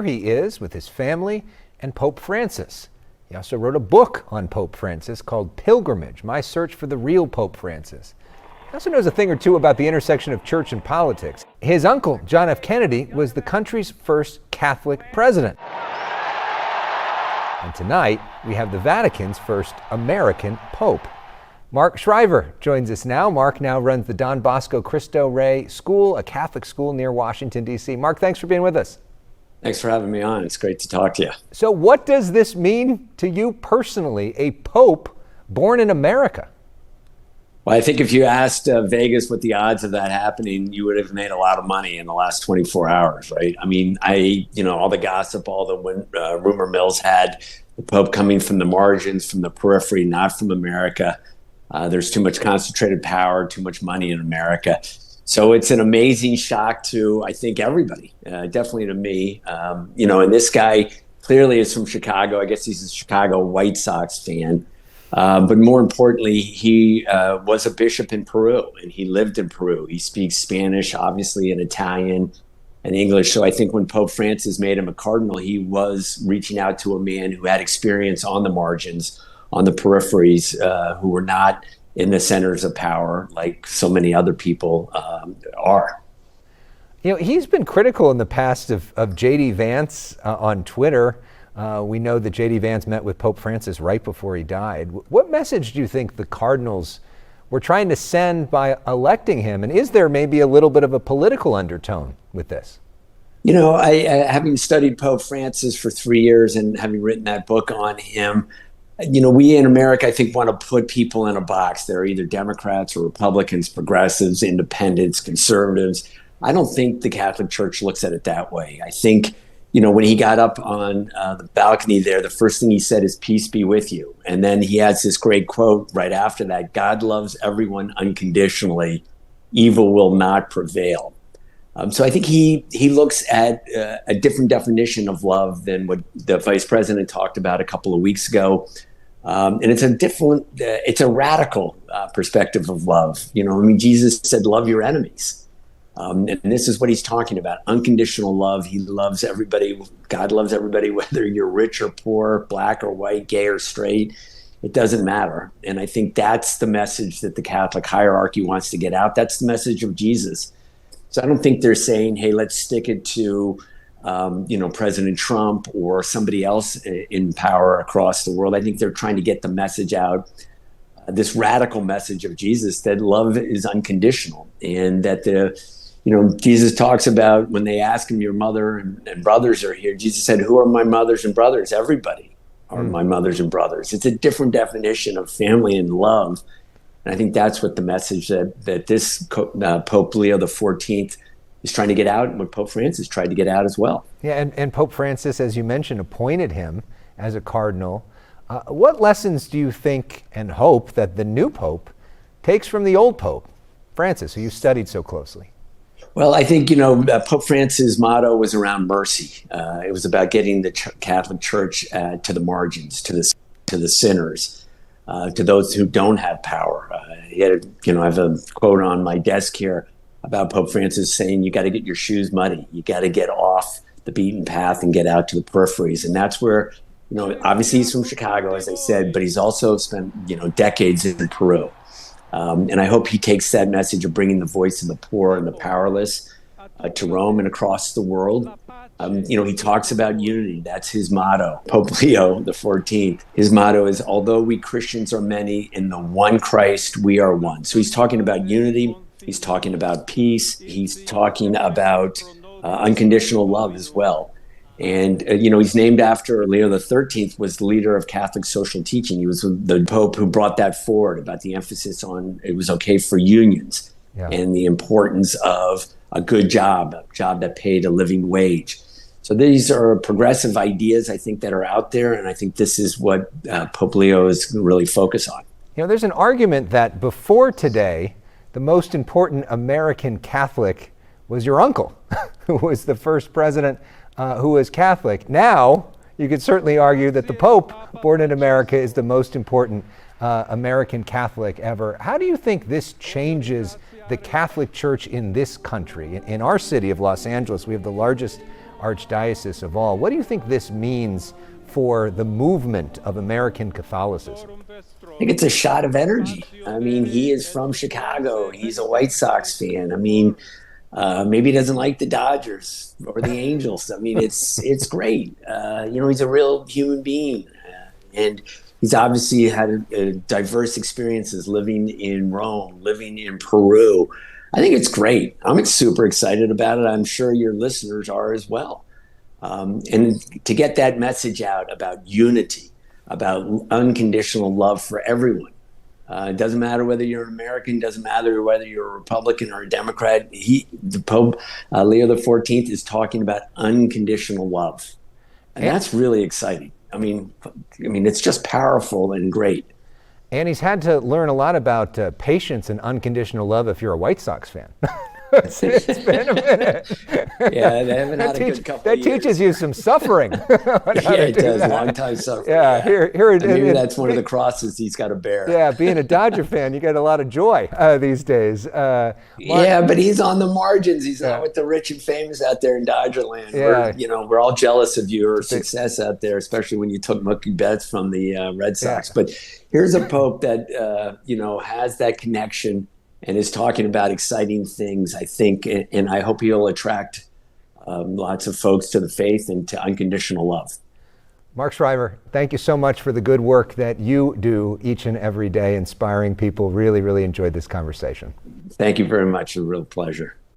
here he is with his family and Pope Francis. He also wrote a book on Pope Francis called Pilgrimage, My Search for the Real Pope Francis. He also knows a thing or two about the intersection of church and politics. His uncle, John F. Kennedy, was the country's first Catholic president. And tonight, we have the Vatican's first American Pope. Mark Shriver joins us now. Mark now runs the Don Bosco Cristo Rey School, a Catholic school near Washington, D.C. Mark, thanks for being with us. Thanks for having me on. It's great to talk to you. So what does this mean to you personally, a pope born in America? Well, I think if you asked Vegas what the odds of that happening, you would have made a lot of money in the last 24 hours, right? I mean, all the gossip, all the rumor mills had the Pope coming from the margins, from the periphery, not from America. There's too much concentrated power, too much money in America. So it's an amazing shock to, I think, everybody, definitely to me. And this guy clearly is from Chicago. I guess he's a Chicago White Sox fan. But more importantly, he was a bishop in Peru, and he lived in Peru. He speaks Spanish, obviously, and Italian and English. So I think when Pope Francis made him a cardinal, he was reaching out to a man who had experience on the margins, on the peripheries, who were not in the centers of power like so many other people are. You know, he's been critical in the past of J.D. Vance on Twitter. We know that J.D. Vance met with Pope Francis right before he died. What message do you think the cardinals were trying to send by electing him? And is there maybe a little bit of a political undertone with this? You know, I having studied Pope Francis for 3 years and having written that book on him, we in America, I think, want to put people in a box. They're either Democrats or Republicans, progressives, independents, conservatives. I don't think the Catholic Church looks at it that way. I think, when he got up on the balcony there, the first thing he said is, "Peace be with you." And then he has this great quote right after that: "God loves everyone unconditionally. Evil will not prevail." So I think he looks at a different definition of love than what the vice president talked about a couple of weeks ago. And it's a radical perspective of love. Jesus said, "Love your enemies." And this is what he's talking about: unconditional love. He loves everybody. God loves everybody, whether you're rich or poor, black or white, gay or straight. It doesn't matter. And I think that's the message that the Catholic hierarchy wants to get out. That's the message of Jesus. So I don't think they're saying, hey, let's stick it to, President Trump or somebody else in power across the world. I think they're trying to get the message out, this radical message of Jesus, that love is unconditional, and that Jesus talks about when they ask him, your mother and brothers are here. Jesus said, who are my mothers and brothers? Everybody are my mothers and brothers. It's a different definition of family and love. And I think that's what the message that this Pope Leo XIV is trying to get out, and what Pope Francis tried to get out as well. Yeah, and Pope Francis, as you mentioned, appointed him as a cardinal. What lessons do you think and hope that the new Pope takes from the old Pope, Francis, who you studied so closely? Well, I think, Pope Francis' motto was around mercy. It was about getting the Catholic Church to the margins, to the sinners, to those who don't have power. I have a quote on my desk here about Pope Francis saying, you got to get your shoes muddy. You got to get off the beaten path and get out to the peripheries. And that's where, obviously he's from Chicago, as I said, but he's also spent, decades in Peru. And I hope he takes that message of bringing the voice of the poor and the powerless to Rome and across the world. He talks about unity. That's his motto. Pope Leo XIV, his motto is, although we Christians are many, in the one Christ we are one. So he's talking about unity. He's talking about peace. He's talking about unconditional love as well. And, he's named after Leo XIII, was the leader of Catholic social teaching. He was the Pope who brought that forward, about the emphasis on it was okay for unions, and the importance of a good job, a job that paid a living wage. So these are progressive ideas, I think, that are out there. And I think this is what Pope Leo is really focused on. There's an argument that before today, the most important American Catholic was your uncle, who was the first president who was Catholic. Now, you could certainly argue that the Pope, born in America, is the most important American Catholic ever. How do you think this changes the Catholic Church in this country? In our city of Los Angeles, we have the largest archdiocese of all. What do you think this means for the movement of American Catholicism? I think it's a shot of energy. I mean, he is from Chicago. He's a White Sox fan. I mean, maybe he doesn't like the Dodgers or the Angels. I mean, it's great. He's a real human being. And he's obviously had diverse experiences living in Rome, living in Peru. I think it's great. I'm super excited about it. I'm sure your listeners are as well. And to get that message out about unity, about unconditional love for everyone. It doesn't matter whether you're an American, doesn't matter whether you're a Republican or a Democrat. The Pope, Leo XIV, is talking about unconditional love. And that's really exciting. I mean, it's just powerful and great. And he's had to learn a lot about patience and unconditional love if you're a White Sox fan. It's been a minute. Yeah, they haven't had a good couple of years. That teaches you some suffering. Yeah, it does. Long time suffering. Yeah, maybe that's one of the crosses he's got to bear. Yeah, being a Dodger fan, you get a lot of joy these days. Yeah, but he's on the margins. He's not with the rich and famous out there in Dodgerland. Yeah. We're all jealous of your success out there, especially when you took Mookie Betts from the Red Sox. Yeah. But here's a Pope that has that connection and is talking about exciting things, I think, and I hope he'll attract lots of folks to the faith and to unconditional love. Mark Shriver, thank you so much for the good work that you do each and every day, inspiring people. Really, really enjoyed this conversation. Thank you very much. A real pleasure.